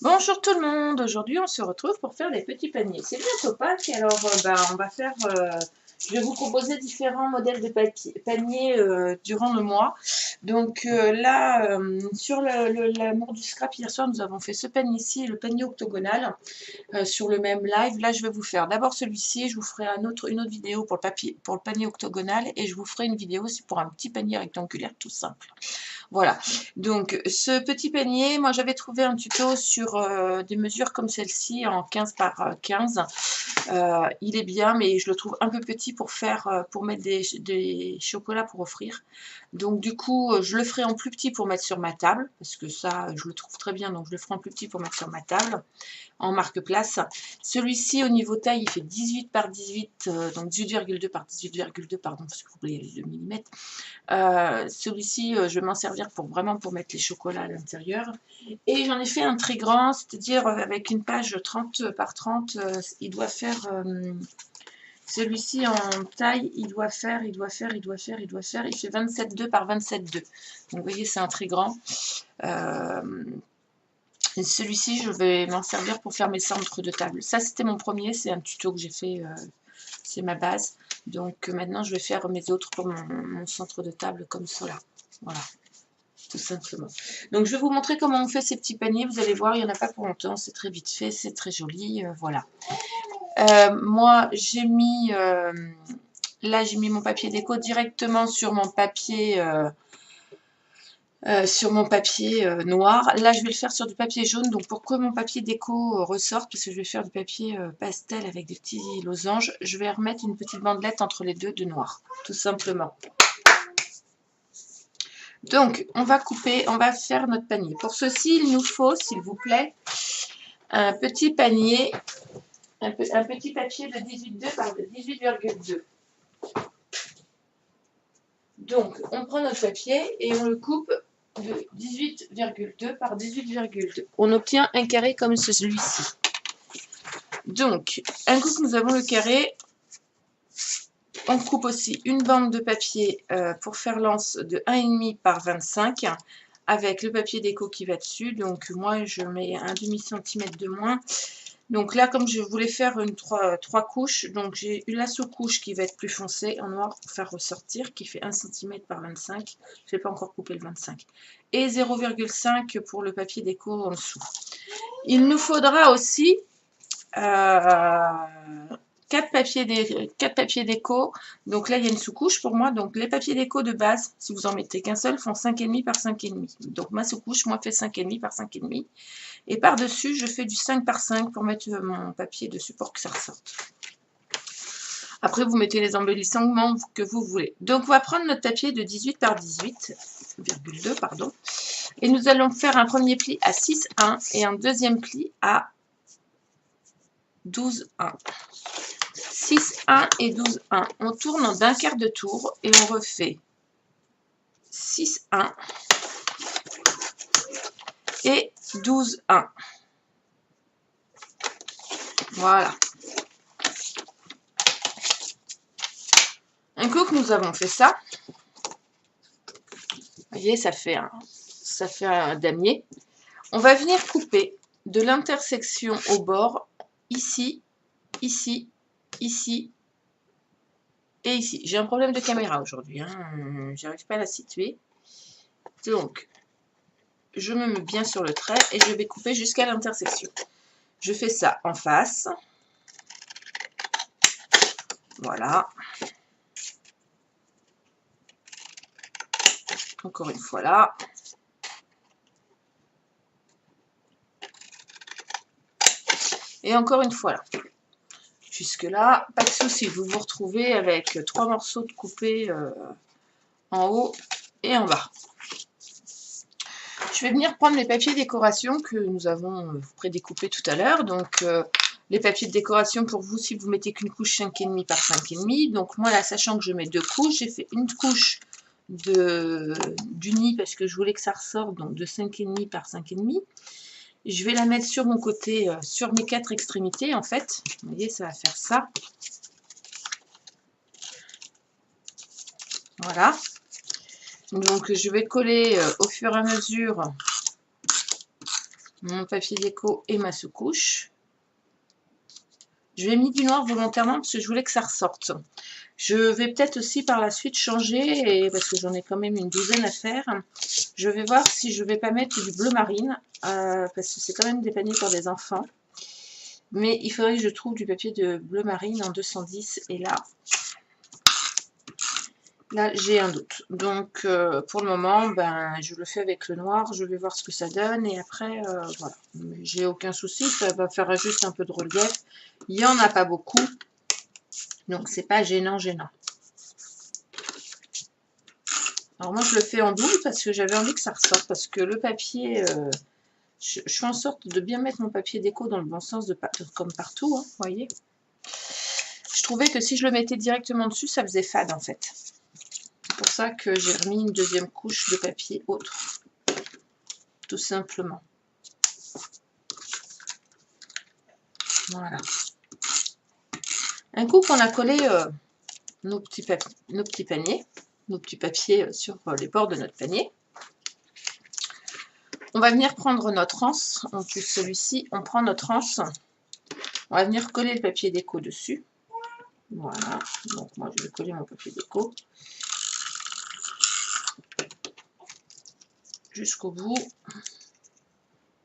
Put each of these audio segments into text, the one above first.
Bonjour tout le monde, aujourd'hui on se retrouve pour faire des petits paniers. C'est bientôt Pâques, alors on va faire, je vais vous proposer différents modèles de paniers durant le mois. Donc là, sur l'amour du scrap, hier soir nous avons fait ce panier-ci, le panier octogonal, sur le même live. Là je vais vous faire d'abord celui-ci, je vous ferai une autre vidéo pour le panier octogonal et je vous ferai une vidéo aussi pour un petit panier rectangulaire tout simple. Voilà, donc ce petit panier, moi j'avais trouvé un tuto sur des mesures comme celle-ci en 15 par 15. Il est bien, mais je le trouve un peu petit pour faire, pour mettre des chocolats pour offrir. Donc du coup, je le ferai en plus petit pour mettre sur ma table, parce que ça, je le trouve très bien, donc je le ferai en plus petit pour mettre sur ma table, en marque-place. Celui-ci, au niveau taille, il fait 18 par 18, donc 18,2 par 18,2, pardon, parce que vous voulez le millimètre. Celui-ci, je vais m'en servir pour vraiment pour mettre les chocolats à l'intérieur. Et j'en ai fait un très grand, c'est-à-dire avec une page 30 par 30, il doit faire... celui-ci en taille, il fait 27,2 par 27,2. Donc vous voyez, c'est un très grand. Celui-ci, je vais m'en servir pour faire mes centres de table. Ça, c'était mon premier, c'est un tuto que j'ai fait, c'est ma base. Donc maintenant, je vais faire mes autres pour mon centre de table comme cela. Voilà, tout simplement. Donc je vais vous montrer comment on fait ces petits paniers. Vous allez voir, il n'y en a pas pour longtemps, c'est très vite fait, c'est très joli, voilà. Moi, j'ai mis, là, j'ai mis mon papier déco directement sur mon papier... noir. Là, je vais le faire sur du papier jaune. Donc, pour que mon papier déco ressorte, parce que je vais faire du papier pastel avec des petits losanges, je vais remettre une petite bandelette entre les deux de noir, tout simplement. Donc, on va couper, on va faire notre panier. Pour ceci, il nous faut, s'il vous plaît, un petit panier, un petit papier de 18,2 par 18,2. Donc, on prend notre papier et on le coupe de 18,2 par 18,2. On obtient un carré comme celui-ci. Donc, un coup que nous avons le carré, on coupe aussi une bande de papier pour faire l'anse de 1,5 par 25 avec le papier déco qui va dessus. Donc, moi, je mets un demi-centimètre de moins. Donc là, comme je voulais faire une 3 couches, donc j'ai eu la sous-couche qui va être plus foncée en noir pour faire ressortir, qui fait 1 cm par 25. Je n'ai pas encore coupé le 25. Et 0,5 pour le papier déco en dessous. Il nous faudra aussi 4 papiers déco. Donc là, il y a une sous-couche pour moi. Donc les papiers déco de base, si vous en mettez qu'un seul, font 5,5 par 5,5. Donc ma sous-couche, moi, fait 5,5 par 5,5. Et par-dessus, je fais du 5 par 5 pour mettre mon papier dessus pour que ça ressorte. Après, vous mettez les embellissements que vous voulez. Donc, on va prendre notre papier de 18 par 18,2, pardon. Et nous allons faire un premier pli à 6,1 et un deuxième pli à 12,1. 6,1 et 12,1. On tourne d'un quart de tour et on refait 6,1 et 12,1. Voilà. Un coup que nous avons fait ça, vous voyez, ça fait un damier. On va venir couper de l'intersection au bord, ici, ici, ici et ici. J'ai un problème de caméra aujourd'hui, hein, j'arrive pas à la situer. Donc, je me mets bien sur le trait et je vais couper jusqu'à l'intersection. Je fais ça en face. Voilà. Encore une fois là. Et encore une fois là. Jusque là, pas de souci. Vous vous retrouvez avec 3 morceaux de coupés en haut et en bas. Je vais venir prendre les papiers décoration que nous avons prédécoupés tout à l'heure. Donc, les papiers de décoration pour vous, si vous mettez qu'une couche 5,5 par 5,5. Donc, moi, là, sachant que je mets 2 couches, j'ai fait une couche d'uni parce que je voulais que ça ressorte, donc de 5,5 par 5,5. Je vais la mettre sur mon côté, sur mes 4 extrémités, en fait. Vous voyez, ça va faire ça. Voilà. Donc, je vais coller au fur et à mesure mon papier déco et ma sous-couche. Je vais mis du noir volontairement parce que je voulais que ça ressorte. Je vais peut-être aussi par la suite changer, et parce que j'en ai quand même une douzaine à faire. Je vais voir si je vais pas mettre du bleu marine, parce que c'est quand même des paniers pour des enfants. Mais il faudrait que je trouve du papier de bleu marine en 210, et là j'ai un doute. Donc pour le moment, ben, je le fais avec le noir, je vais voir ce que ça donne, et après, voilà. J'ai aucun souci, ça va faire juste un peu de relief. Il n'y en a pas beaucoup, donc c'est pas gênant. Alors moi je le fais en double parce que j'avais envie que ça ressorte, parce que le papier, je fais en sorte de bien mettre mon papier déco dans le bon sens, comme partout, hein, vous voyez. Je trouvais que si je le mettais directement dessus, ça faisait fade en fait. C'est pour ça que j'ai remis une deuxième couche de papier autre, tout simplement. Voilà. Un coup qu'on a collé nos petits papiers sur les bords de notre panier, on va venir prendre notre anse. En plus celui-ci, on prend notre anse, on va venir coller le papier déco dessus. Voilà, donc moi je vais coller mon papier déco jusqu'au bout.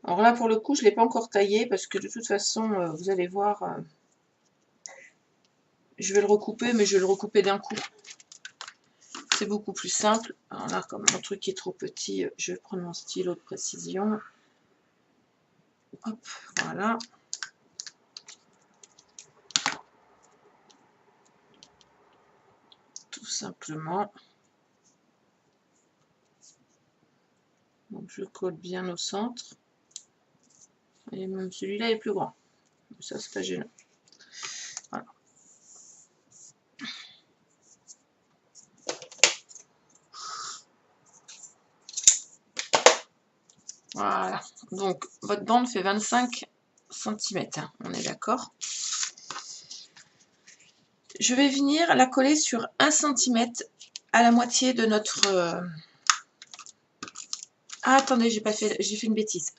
Alors là pour le coup je ne l'ai pas encore taillé parce que de toute façon vous allez voir, je vais le recouper, mais je vais le recouper d'un coup. C'est beaucoup plus simple. Alors là, comme mon truc est trop petit, je vais prendre mon stylo de précision. Hop, voilà. Tout simplement. Donc je colle bien au centre. Et même celui-là est plus grand. Ça, c'est pas gênant. Voilà. Voilà. Donc votre bande fait 25 cm. Hein, on est d'accord. Je vais venir la coller sur 1 cm à la moitié de notre... Ah, attendez, j'ai fait une bêtise.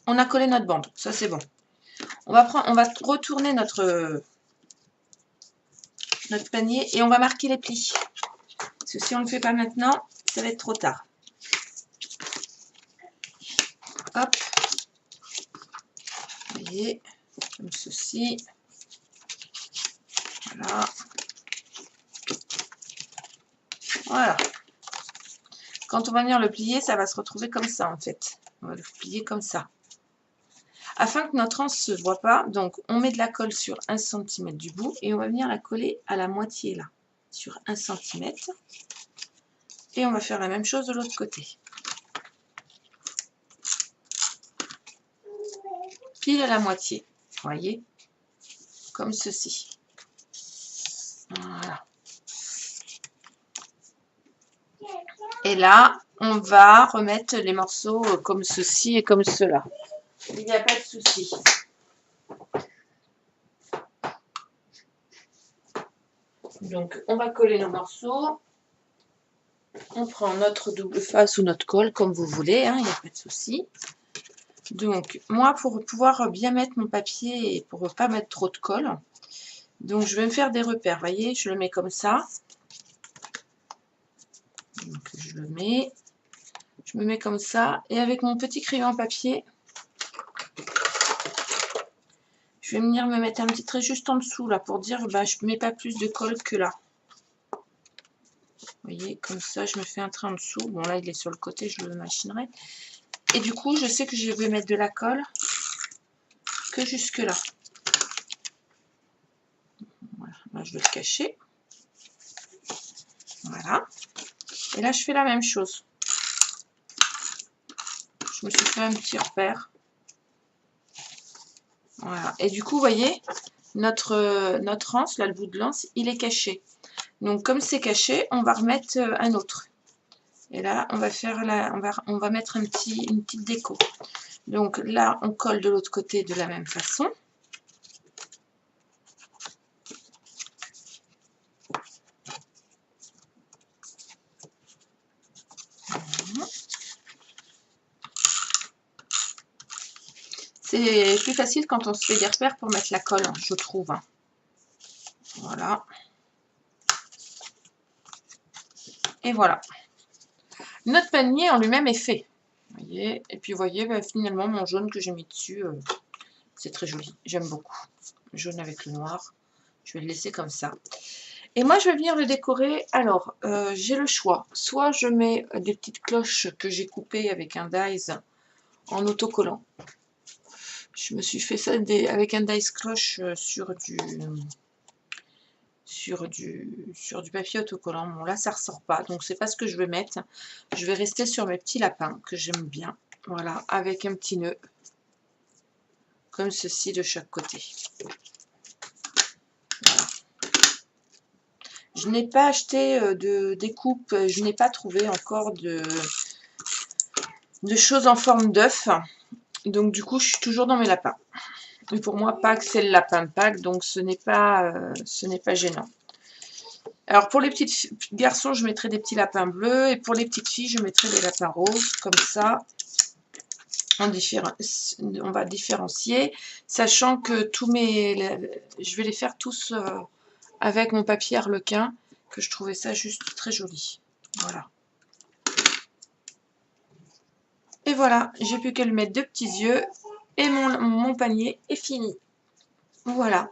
On a collé notre bande, ça c'est bon. On va retourner notre panier et on va marquer les plis. Parce que si on ne le fait pas maintenant, ça va être trop tard. Hop. Vous voyez, comme ceci. Voilà. Voilà. Quand on va venir le plier, ça va se retrouver comme ça en fait. On va le plier comme ça. Afin que notre anse ne se voit pas, donc on met de la colle sur 1 cm du bout et on va venir la coller à la moitié là, sur 1 cm. Et on va faire la même chose de l'autre côté. Pile à la moitié, vous voyez, comme ceci. Voilà. Et là, on va remettre les morceaux comme ceci et comme cela. Il n'y a pas de souci. Donc, on va coller nos morceaux. On prend notre double face ou notre colle, comme vous voulez, hein, il n'y a pas de souci. Donc, moi, pour pouvoir bien mettre mon papier et pour ne pas mettre trop de colle, donc je vais me faire des repères. Vous voyez, je le mets comme ça. Donc, je me mets comme ça. Et avec mon petit crayon papier, je vais venir me mettre un petit trait juste en dessous, là, pour dire, bah, je ne mets pas plus de colle que là. Vous voyez, comme ça, je me fais un trait en dessous. Bon, là, il est sur le côté, je le machinerai. Et du coup, je sais que je vais mettre de la colle que jusque là. Voilà, là, je vais le cacher. Voilà. Et là, je fais la même chose. Je me suis fait un petit repère. Voilà. Et du coup, vous voyez, notre anse, là, le bout de l'anse, il est caché. Donc, comme c'est caché, on va remettre un autre. Et là, on va faire on va mettre une petite déco. Donc là, on colle de l'autre côté de la même façon. C'est plus facile quand on se fait des repères pour mettre la colle, je trouve. Voilà. Et voilà. Notre panier en lui-même est fait. Vous voyez. Et puis vous voyez, bah, finalement, mon jaune que j'ai mis dessus, c'est très joli. J'aime beaucoup. Le jaune avec le noir. Je vais le laisser comme ça. Et moi, je vais venir le décorer. Alors, j'ai le choix. Soit je mets des petites cloches que j'ai coupées avec un dies en autocollant. Je me suis fait ça avec un dies cloche sur du papier autocollant. Bon, là, ça ressort pas. Donc, c'est pas ce que je vais mettre. Je vais rester sur mes petits lapins que j'aime bien. Voilà, avec un petit nœud. Comme ceci de chaque côté. Voilà. Je n'ai pas acheté de découpe. Je n'ai pas trouvé encore de choses en forme d'œuf. Donc, du coup, je suis toujours dans mes lapins. Et pour moi, Pâques, c'est le lapin de Pâques. Donc, ce n'est pas gênant. Alors, pour les petits garçons, je mettrai des petits lapins bleus. Et pour les petites filles, je mettrai des lapins roses, comme ça. On va différencier, sachant que je vais les faire tous avec mon papier arlequin, que je trouvais ça juste très joli. Voilà. Et voilà, j'ai plus qu'à lui mettre deux petits yeux. Et mon panier est fini. Voilà.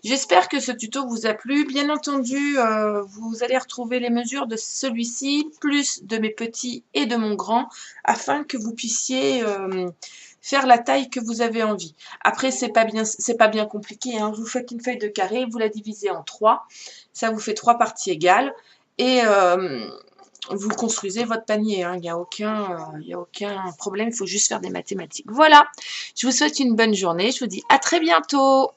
J'espère que ce tuto vous a plu. Bien entendu, vous allez retrouver les mesures de celui-ci, plus de mes petits et de mon grand, afin que vous puissiez faire la taille que vous avez envie. Après, c'est pas bien compliqué, hein. Vous faites une feuille de carré, vous la divisez en 3. Ça vous fait 3 parties égales. Et vous construisez votre panier, hein. Il n'y a aucun problème, il faut juste faire des mathématiques. Voilà, je vous souhaite une bonne journée. Je vous dis à très bientôt.